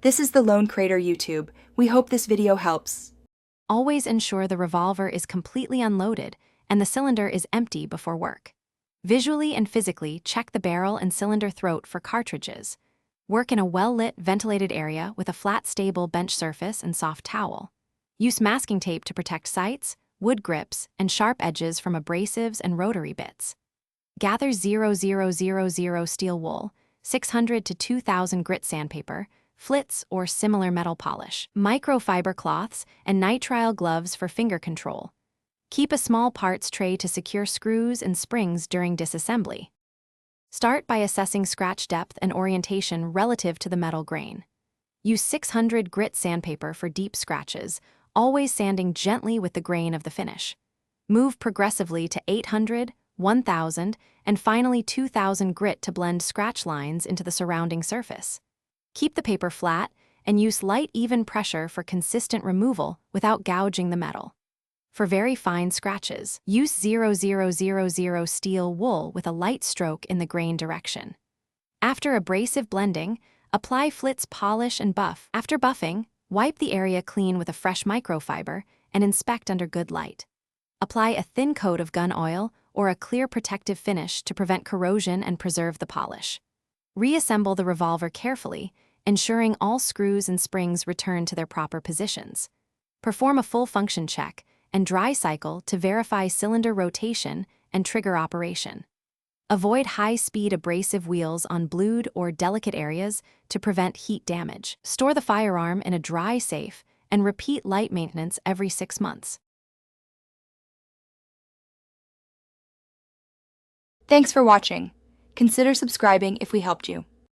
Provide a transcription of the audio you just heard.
This is the Lone Crater YouTube. We hope this video helps. Always ensure the revolver is completely unloaded and the cylinder is empty before work. Visually and physically check the barrel and cylinder throat for cartridges. Work in a well-lit, ventilated area with a flat, stable bench surface and soft towel. Use masking tape to protect sights, wood grips, and sharp edges from abrasives and rotary bits. Gather 0000 steel wool, 600 to 2000 grit sandpaper, flits or similar metal polish, microfiber cloths, and nitrile gloves for finger control. Keep a small parts tray to secure screws and springs during disassembly. Start by assessing scratch depth and orientation relative to the metal grain. Use 600 grit sandpaper for deep scratches, always sanding gently with the grain of the finish. Move progressively to 800, 1000, and finally 2000 grit to blend scratch lines into the surrounding surface. Keep the paper flat and use light, even pressure for consistent removal without gouging the metal. For very fine scratches, use 0000 steel wool with a light stroke in the grain direction. After abrasive blending, apply flits, polish, and buff. After buffing, wipe the area clean with a fresh microfiber and inspect under good light. Apply a thin coat of gun oil or a clear protective finish to prevent corrosion and preserve the polish. Reassemble the revolver carefully, ensuring all screws and springs return to their proper positions. Perform a full function check and dry cycle to verify cylinder rotation and trigger operation. Avoid high-speed abrasive wheels on blued or delicate areas to prevent heat damage. Store the firearm in a dry safe and repeat light maintenance every 6 months. Thanks for watching. Consider subscribing if we helped you.